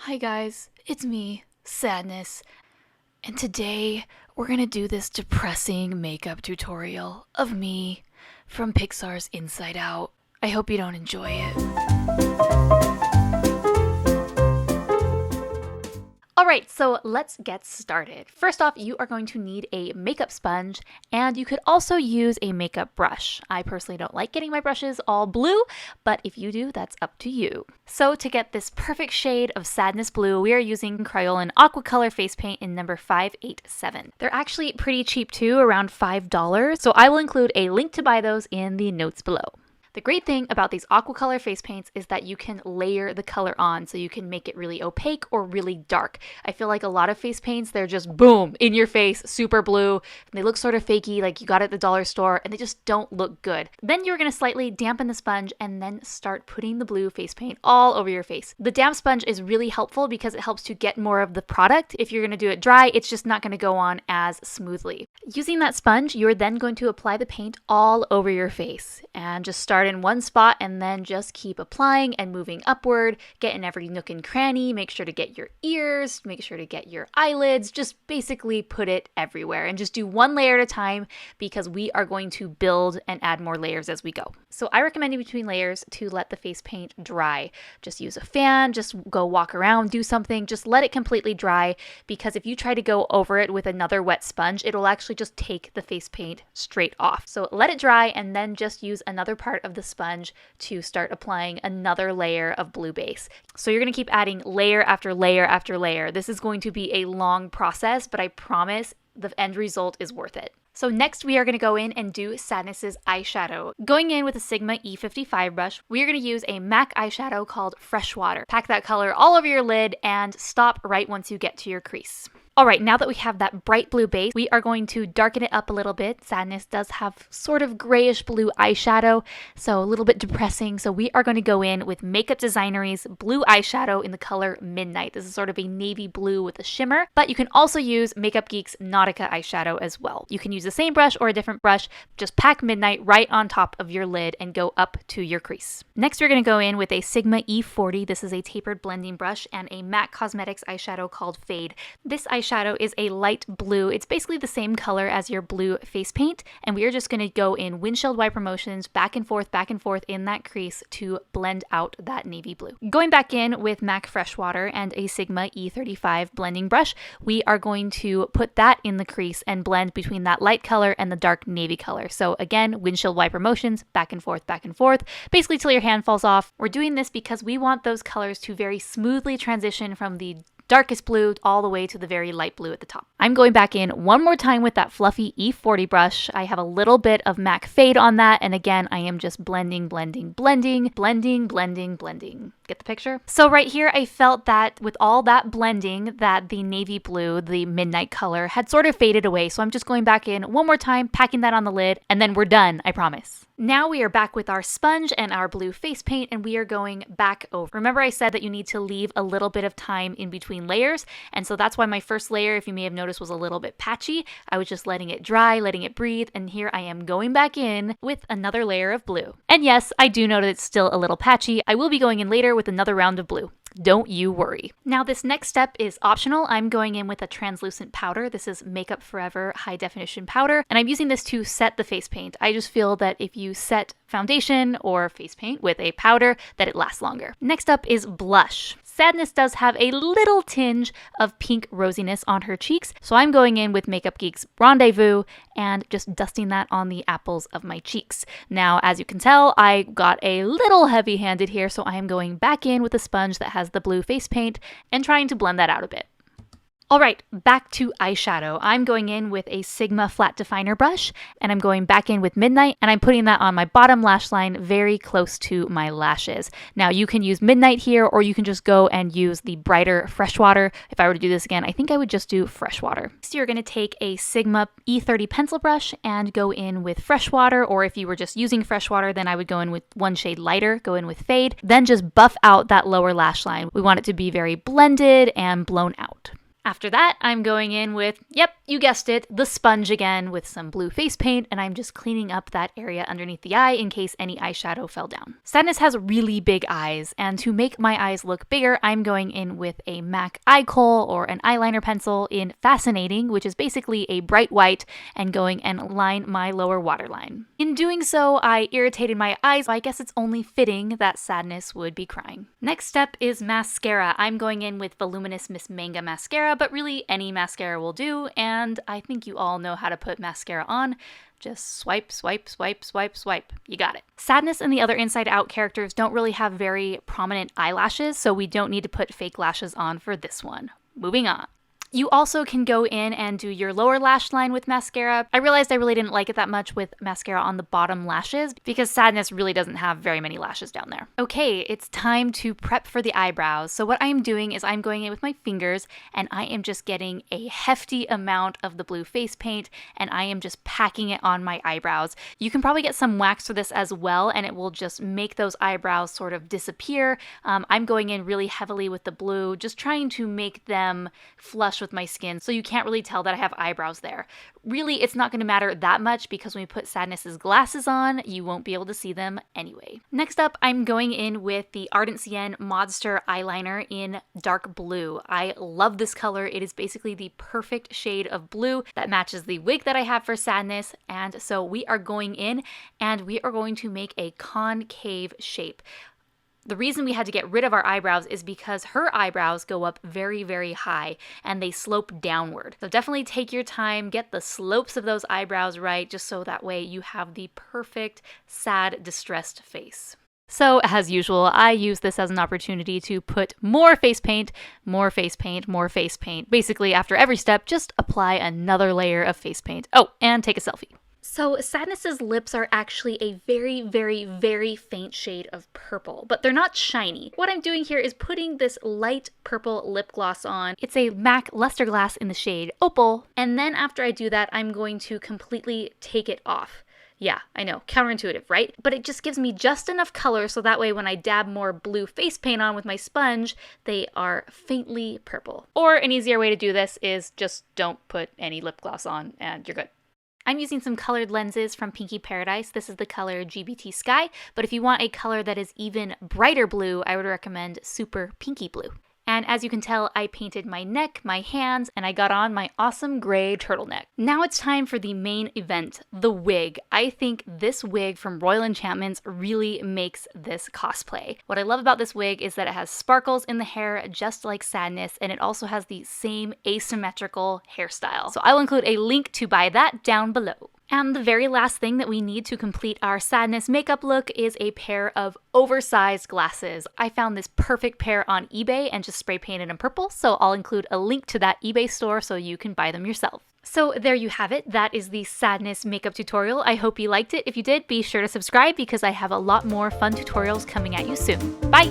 Hi guys, it's me, Sadness, and today we're gonna do this depressing makeup tutorial of me from Pixar's Inside Out. I hope you don't enjoy it. Alright, so let's get started. First off, you are going to need a makeup sponge, and you could also use a makeup brush. I personally don't like getting my brushes all blue, but if you do, that's up to you. So to get this perfect shade of Sadness Blue, we are using Crayolan Aqua Color Face Paint in number 587. They're actually pretty cheap too, around $5, so I will include a link to buy those in the notes below. The great thing about these aqua color face paints is that you can layer the color on, so you can make it really opaque or really dark. I feel like a lot of face paints, they're just boom, in your face, super blue, and they look sort of fakey, like you got it at the dollar store, and they just don't look good. Then you're going to slightly dampen the sponge and then start putting the blue face paint all over your face. The damp sponge is really helpful because it helps to get more of the product. If you're going to do it dry, it's just not going to go on as smoothly. Using that sponge, you're then going to apply the paint all over your face and just start in one spot and then just keep applying and moving upward. Get in every nook and cranny. Make sure to get your ears, make sure to get your eyelids, just basically put it everywhere and just do one layer at a time because we are going to build and add more layers as we go. So I recommend in between layers to let the face paint dry. Just use a fan, just go walk around, do something, just let it completely dry, because if you try to go over it with another wet sponge, it'll actually just take the face paint straight off. So let it dry and then just use another part of the sponge to start applying another layer of blue base. So you're going to keep adding layer after layer after layer. This is going to be a long process, but I promise the end result is worth it. So next we are going to go in and do Sadness's eyeshadow. Going in with a Sigma E55 brush, we are going to use a MAC eyeshadow called Freshwater. Pack that color all over your lid and stop right once you get to your crease. Alright, now that we have that bright blue base, we are going to darken it up a little bit. Sadness does have sort of grayish blue eyeshadow, so a little bit depressing. So we are going to go in with Makeup Designery's blue eyeshadow in the color Midnight. This is sort of a navy blue with a shimmer, but you can also use Makeup Geek's Nautica eyeshadow as well. You can use the same brush or a different brush, just pack Midnight right on top of your lid and go up to your crease. Next, we're going to go in with a Sigma E40. This is a tapered blending brush, and a MAC Cosmetics eyeshadow called Fade. This eyeshadow is a light blue. It's basically the same color as your blue face paint, and we are just going to go in windshield wiper motions back and forth in that crease to blend out that navy blue. Going back in with MAC Freshwater and a Sigma E35 blending brush, we are going to put that in the crease and blend between that light color and the dark navy color. So again, windshield wiper motions back and forth, basically till your hand falls off. We're doing this because we want those colors to very smoothly transition from the darkest blue all the way to the very light blue at the top. I'm going back in one more time with that fluffy E40 brush. I have a little bit of MAC Fade on that, and again, I am just blending. Get the picture? So right here, I felt that with all that blending, that the navy blue, the midnight color, had sort of faded away. So I'm just going back in one more time, packing that on the lid, and then we're done, I promise. Now we are back with our sponge and our blue face paint, and we are going back over. Remember I said that you need to leave a little bit of time in between layers, and so that's why my first layer, if you may have noticed, was a little bit patchy. I was just letting it dry, letting it breathe, and here I am going back in with another layer of blue. And yes, I do know that it's still a little patchy. I will be going in later with another round of blue. Don't you worry. Now this next step is optional. I'm going in with a translucent powder. This is Makeup Forever High Definition Powder, and I'm using this to set the face paint. I just feel that if you set foundation or face paint with a powder, that it lasts longer. Next up is blush. Sadness does have a little tinge of pink rosiness on her cheeks, so I'm going in with Makeup Geek's Rendezvous and just dusting that on the apples of my cheeks. Now, as you can tell, I got a little heavy-handed here, so I am going back in with a sponge that has the blue face paint and trying to blend that out a bit. Alright, back to eyeshadow. I'm going in with a Sigma flat definer brush, and I'm going back in with Midnight, and I'm putting that on my bottom lash line very close to my lashes. Now you can use Midnight here, or you can just go and use the brighter Freshwater. If I were to do this again, I think I would just do Freshwater. So you're going to take a Sigma E30 pencil brush and go in with Freshwater, or if you were just using Freshwater, then I would go in with one shade lighter, go in with Fade, then just buff out that lower lash line. We want it to be very blended and blown out. After that, I'm going in with, yep, you guessed it, the sponge again with some blue face paint, and I'm just cleaning up that area underneath the eye in case any eyeshadow fell down. Sadness has really big eyes, and to make my eyes look bigger, I'm going in with a MAC eye kohl or an eyeliner pencil in Fascinating, which is basically a bright white, and going and line my lower waterline. In doing so, I irritated my eyes, so I guess it's only fitting that Sadness would be crying. Next step is mascara. I'm going in with Voluminous Miss Manga mascara, but really any mascara will do, and I think you all know how to put mascara on. Just swipe, swipe, swipe, swipe, swipe. You got it. Sadness and the other Inside Out characters don't really have very prominent eyelashes, so we don't need to put fake lashes on for this one. Moving on. You also can go in and do your lower lash line with mascara. I realized I really didn't like it that much with mascara on the bottom lashes because Sadness really doesn't have very many lashes down there. Okay, it's time to prep for the eyebrows. So what I'm doing is I'm going in with my fingers and I am just getting a hefty amount of the blue face paint and I am just packing it on my eyebrows. You can probably get some wax for this as well and it will just make those eyebrows sort of disappear. I'm going in really heavily with the blue, just trying to make them flush with my skin so you can't really tell that I have eyebrows there. Really, it's not going to matter that much because when we put Sadness's glasses on, you won't be able to see them anyway. Next up, I'm going in with the Ardent Cyan Modster eyeliner in dark blue. I love this color. It is basically the perfect shade of blue that matches the wig that I have for Sadness, and so we are going in and we are going to make a concave shape. The reason we had to get rid of our eyebrows is because her eyebrows go up very, very high and they slope downward. So definitely take your time, get the slopes of those eyebrows right, just so that way you have the perfect, sad, distressed face. So as usual, I use this as an opportunity to put more face paint, more face paint, more face paint. Basically, after every step, just apply another layer of face paint. Oh, and take a selfie. So Sadness's lips are actually a very, very, very faint shade of purple, but they're not shiny. What I'm doing here is putting this light purple lip gloss on. It's a MAC Luster Glass in the shade Opal, and then after I do that, I'm going to completely take it off. Yeah, I know, counterintuitive, right? But it just gives me just enough color so that way when I dab more blue face paint on with my sponge, they are faintly purple. Or an easier way to do this is just don't put any lip gloss on and you're good. I'm using some colored lenses from Pinky Paradise. This is the color GBT Sky, but if you want a color that is even brighter blue, I would recommend Super Pinky Blue. And as you can tell, I painted my neck, my hands, and I got on my awesome gray turtleneck. Now it's time for the main event, the wig. I think this wig from Royal Enchantments really makes this cosplay. What I love about this wig is that it has sparkles in the hair just like Sadness, and it also has the same asymmetrical hairstyle. So I will include a link to buy that down below. And the very last thing that we need to complete our Sadness makeup look is a pair of oversized glasses. I found this perfect pair on eBay and just spray painted in purple, so I'll include a link to that eBay store so you can buy them yourself. So there you have it. That is the Sadness makeup tutorial. I hope you liked it. If you did, be sure to subscribe because I have a lot more fun tutorials coming at you soon. Bye!